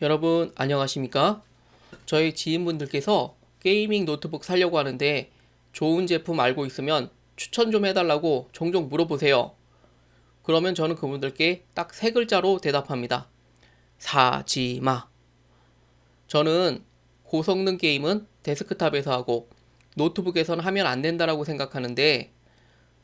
여러분 안녕하십니까? 저희 지인분들께서 게이밍 노트북 사려고 하는데 좋은 제품 알고 있으면 추천 좀 해달라고 종종 물어보세요. 그러면 저는 그분들께 딱 세 글자로 대답합니다. 사지마. 저는 고성능 게임은 데스크탑에서 하고 노트북에서는 하면 안 된다라고 생각하는데,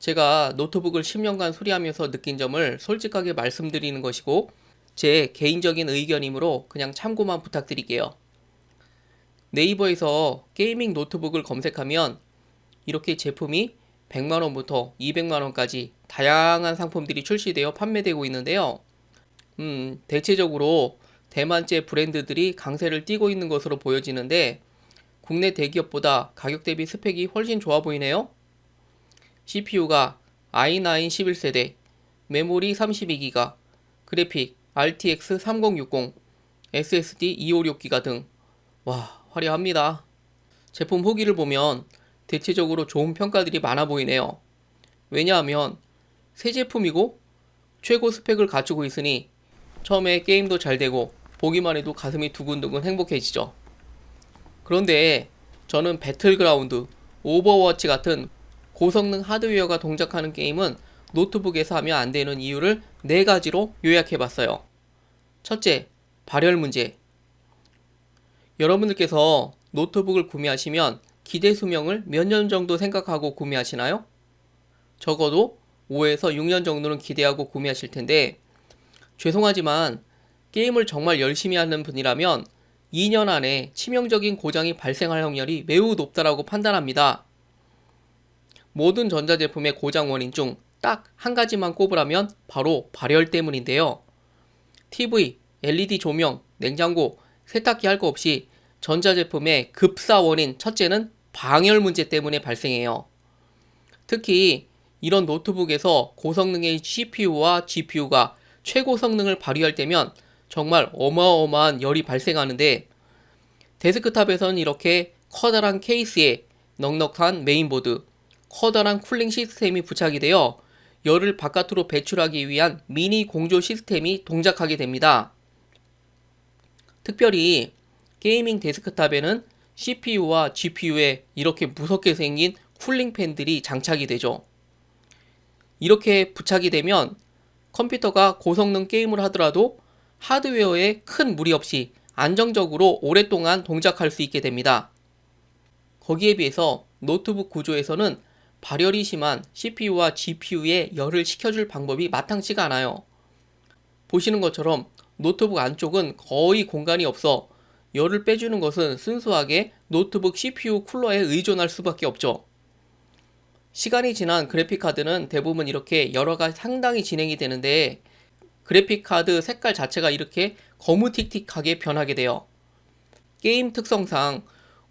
제가 노트북을 10년간 수리하면서 느낀 점을 솔직하게 말씀드리는 것이고 제 개인적인 의견이므로 그냥 참고만 부탁드릴게요. 네이버에서 게이밍 노트북을 검색하면 이렇게 제품이 100만원부터 200만원까지 다양한 상품들이 출시되어 판매되고 있는데요. 대체적으로 대만제 브랜드들이 강세를 띠고 있는 것으로 보여지는데, 국내 대기업보다 가격 대비 스펙이 훨씬 좋아 보이네요. CPU가 i9 11세대, 메모리 32기가, 그래픽 RTX 3060, SSD 256기가 등, 와, 화려합니다. 제품 후기를 보면 대체적으로 좋은 평가들이 많아 보이네요. 왜냐하면 새 제품이고 최고 스펙을 갖추고 있으니 처음에 게임도 잘 되고 보기만 해도 가슴이 두근두근 행복해지죠. 그런데 저는 배틀그라운드, 오버워치 같은 고성능 하드웨어가 동작하는 게임은 노트북에서 하면 안 되는 이유를 네 가지로 요약해봤어요. 첫째, 발열 문제. 여러분들께서 노트북을 구매하시면 기대 수명을 몇 년 정도 생각하고 구매하시나요? 적어도 5에서 6년 정도는 기대하고 구매하실 텐데, 죄송하지만 게임을 정말 열심히 하는 분이라면 2년 안에 치명적인 고장이 발생할 확률이 매우 높다라고 판단합니다. 모든 전자제품의 고장 원인 중 딱 한 가지만 꼽으라면 바로 발열 때문인데요. TV, LED 조명, 냉장고, 세탁기 할 거 없이 전자제품의 급사 원인 첫째는 방열 문제 때문에 발생해요. 특히 이런 노트북에서 고성능의 CPU와 GPU가 최고 성능을 발휘할 때면 정말 어마어마한 열이 발생하는데, 데스크탑에서는 이렇게 커다란 케이스에 넉넉한 메인보드, 커다란 쿨링 시스템이 부착이 되어 열을 바깥으로 배출하기 위한 미니 공조 시스템이 동작하게 됩니다. 특별히 게이밍 데스크탑에는 CPU와 GPU에 이렇게 무섭게 생긴 쿨링 팬들이 장착이 되죠. 이렇게 부착이 되면 컴퓨터가 고성능 게임을 하더라도 하드웨어에 큰 무리 없이 안정적으로 오랫동안 동작할 수 있게 됩니다. 거기에 비해서 노트북 구조에서는 발열이 심한 CPU와 GPU에 열을 식혀줄 방법이 마땅치가 않아요. 보시는 것처럼 노트북 안쪽은 거의 공간이 없어 열을 빼주는 것은 순수하게 노트북 CPU 쿨러에 의존할 수밖에 없죠. 시간이 지난 그래픽카드는 대부분 이렇게 열화가 상당히 진행이 되는데, 그래픽카드 색깔 자체가 이렇게 거무틱틱하게 변하게 돼요. 게임 특성상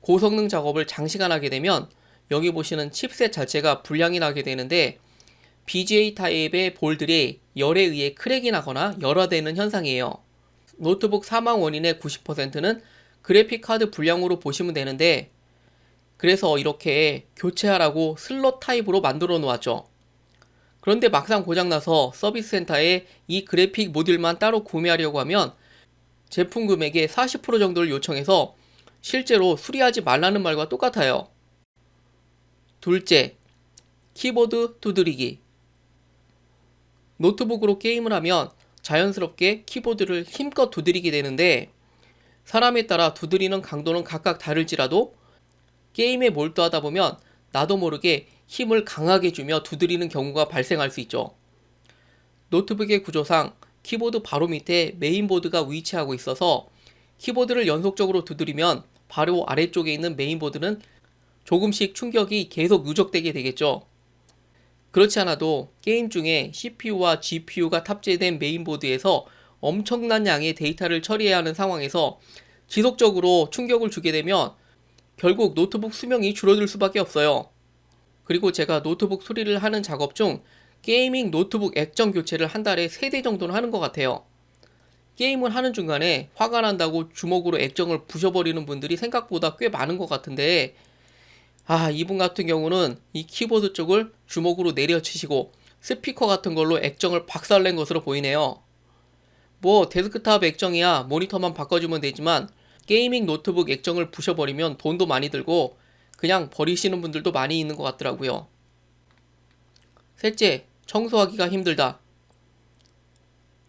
고성능 작업을 장시간 하게 되면 여기 보시는 칩셋 자체가 불량이 나게 되는데, BGA 타입의 볼들이 열에 의해 크랙이 나거나 열화되는 현상이에요. 노트북 사망 원인의 90%는 그래픽카드 불량으로 보시면 되는데, 그래서 이렇게 교체하라고 슬롯 타입으로 만들어 놓았죠. 그런데 막상 고장나서 서비스 센터에 이 그래픽 모듈만 따로 구매하려고 하면 제품 금액의 40% 정도를 요청해서 실제로 수리하지 말라는 말과 똑같아요. 둘째, 키보드 두드리기. 노트북으로 게임을 하면 자연스럽게 키보드를 힘껏 두드리게 되는데, 사람에 따라 두드리는 강도는 각각 다를지라도 게임에 몰두하다 보면 나도 모르게 힘을 강하게 주며 두드리는 경우가 발생할 수 있죠. 노트북의 구조상 키보드 바로 밑에 메인보드가 위치하고 있어서 키보드를 연속적으로 두드리면 바로 아래쪽에 있는 메인보드는 조금씩 충격이 계속 누적되게 되겠죠. 그렇지 않아도 게임 중에 CPU와 GPU가 탑재된 메인보드에서 엄청난 양의 데이터를 처리해야 하는 상황에서 지속적으로 충격을 주게 되면 결국 노트북 수명이 줄어들 수밖에 없어요. 그리고 제가 노트북 수리를 하는 작업 중 게이밍 노트북 액정 교체를 한 달에 3대 정도는 하는 것 같아요. 게임을 하는 중간에 화가 난다고 주먹으로 액정을 부셔버리는 분들이 생각보다 꽤 많은 것 같은데, 이분 같은 경우는 이 키보드 쪽을 주먹으로 내려치시고 스피커 같은 걸로 액정을 박살낸 것으로 보이네요. 뭐 데스크탑 액정이야 모니터만 바꿔주면 되지만 게이밍 노트북 액정을 부셔버리면 돈도 많이 들고 그냥 버리시는 분들도 많이 있는 것 같더라고요. 셋째, 청소하기가 힘들다.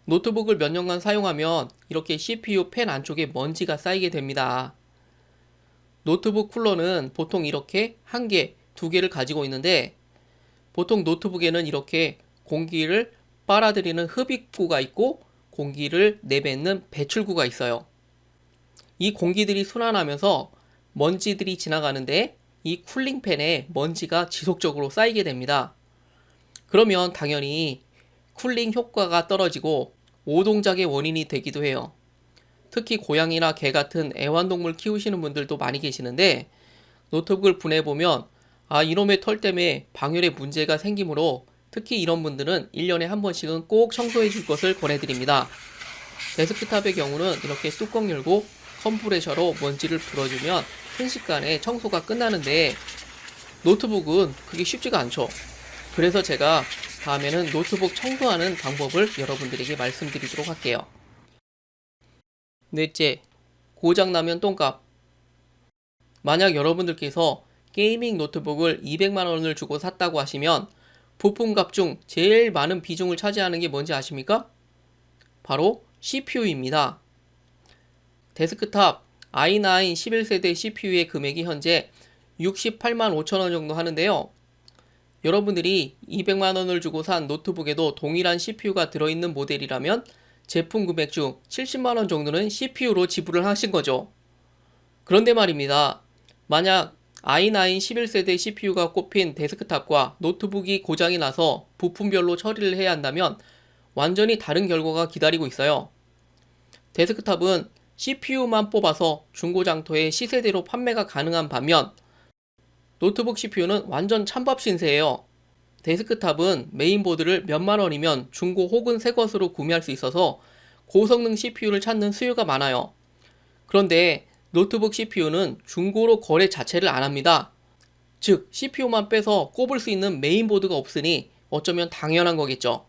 노트북을 몇 년간 사용하면 이렇게 CPU 팬 안쪽에 먼지가 쌓이게 됩니다. 노트북 쿨러는 보통 이렇게 한 개, 두 개를 가지고 있는데 보통 노트북에는 이렇게 공기를 빨아들이는 흡입구가 있고 공기를 내뱉는 배출구가 있어요. 이 공기들이 순환하면서 먼지들이 지나가는데 이 쿨링팬에 먼지가 지속적으로 쌓이게 됩니다. 그러면 당연히 쿨링 효과가 떨어지고 오동작의 원인이 되기도 해요. 특히 고양이나 개 같은 애완동물 키우시는 분들도 많이 계시는데 노트북을 분해보면 이놈의 털 때문에 방열에 문제가 생기므로 특히 이런 분들은 1년에 한 번씩은 꼭 청소해 줄 것을 권해드립니다. 데스크탑의 경우는 이렇게 뚜껑 열고 컴프레셔로 먼지를 불어주면 순식간에 청소가 끝나는데 노트북은 그게 쉽지가 않죠. 그래서 제가 다음에는 노트북 청소하는 방법을 여러분들에게 말씀드리도록 할게요. 넷째, 고장나면 똥값. 만약 여러분들께서 게이밍 노트북을 200만원을 주고 샀다고 하시면 부품값 중 제일 많은 비중을 차지하는 게 뭔지 아십니까? 바로 CPU입니다. 데스크탑 i9 11세대 CPU의 금액이 현재 68만 5천원 정도 하는데요. 여러분들이 200만원을 주고 산 노트북에도 동일한 CPU가 들어있는 모델이라면 제품 금액 중 70만원 정도는 CPU로 지불을 하신 거죠. 그런데 말입니다. 만약 i9 11세대 CPU가 꼽힌 데스크탑과 노트북이 고장이 나서 부품별로 처리를 해야 한다면 완전히 다른 결과가 기다리고 있어요. 데스크탑은 CPU만 뽑아서 중고장터에 시세대로 판매가 가능한 반면 노트북 CPU는 완전 찬밥 신세예요. 데스크탑은 메인보드를 몇만 원이면 중고 혹은 새 것으로 구매할 수 있어서 고성능 CPU를 찾는 수요가 많아요. 그런데 노트북 CPU는 중고로 거래 자체를 안 합니다. 즉 CPU만 빼서 꼽을 수 있는 메인보드가 없으니 어쩌면 당연한 거겠죠.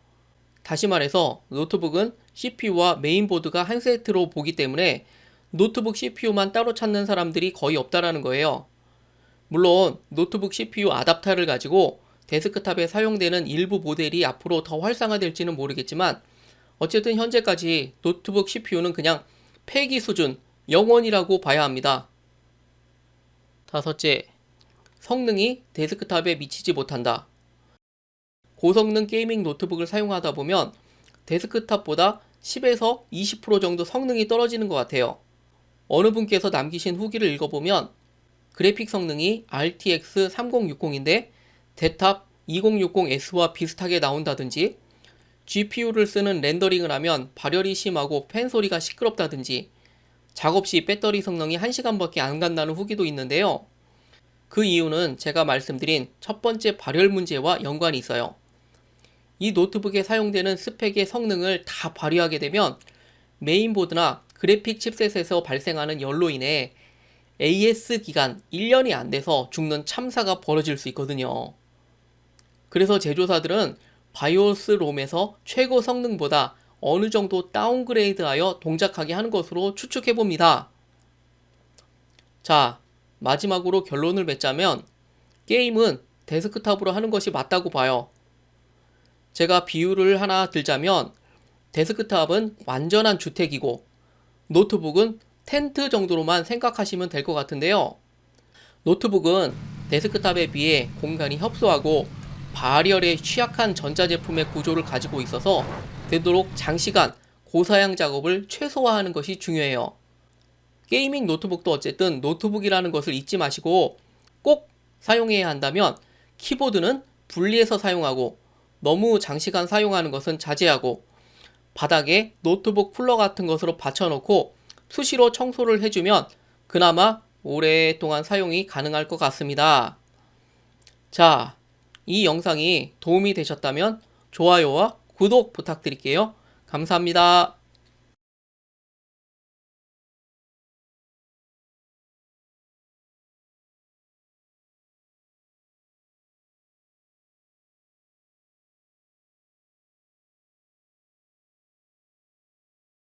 다시 말해서 노트북은 CPU와 메인보드가 한 세트로 보기 때문에 노트북 CPU만 따로 찾는 사람들이 거의 없다라는 거예요. 물론 노트북 CPU 아답터를 가지고 데스크탑에 사용되는 일부 모델이 앞으로 더 활성화될지는 모르겠지만 어쨌든 현재까지 노트북 CPU는 그냥 폐기 수준, 영원이라고 봐야 합니다. 다섯째, 성능이 데스크탑에 미치지 못한다. 고성능 게이밍 노트북을 사용하다 보면 데스크탑보다 10에서 20% 정도 성능이 떨어지는 것 같아요. 어느 분께서 남기신 후기를 읽어보면 그래픽 성능이 RTX 3060인데 대탑 2060S와 비슷하게 나온다든지 GPU를 쓰는 렌더링을 하면 발열이 심하고 팬 소리가 시끄럽다든지 작업 시 배터리 성능이 1시간밖에 안 간다는 후기도 있는데요. 그 이유는 제가 말씀드린 첫 번째 발열 문제와 연관이 있어요. 이 노트북에 사용되는 스펙의 성능을 다 발휘하게 되면 메인보드나 그래픽 칩셋에서 발생하는 열로 인해 AS 기간 1년이 안 돼서 죽는 참사가 벌어질 수 있거든요. 그래서 제조사들은 바이오스 롬에서 최고 성능보다 어느 정도 다운그레이드하여 동작하게 하는 것으로 추측해봅니다. 자, 마지막으로 결론을 맺자면 게임은 데스크탑으로 하는 것이 맞다고 봐요. 제가 비유를 하나 들자면 데스크탑은 완전한 주택이고 노트북은 텐트 정도로만 생각하시면 될 것 같은데요. 노트북은 데스크탑에 비해 공간이 협소하고 발열에 취약한 전자제품의 구조를 가지고 있어서 되도록 장시간 고사양 작업을 최소화하는 것이 중요해요. 게이밍 노트북도 어쨌든 노트북이라는 것을 잊지 마시고 꼭 사용해야 한다면 키보드는 분리해서 사용하고 너무 장시간 사용하는 것은 자제하고 바닥에 노트북 쿨러 같은 것으로 받쳐놓고 수시로 청소를 해주면 그나마 오랫동안 사용이 가능할 것 같습니다. 자, 이 영상이 도움이 되셨다면 좋아요와 구독 부탁드릴게요. 감사합니다.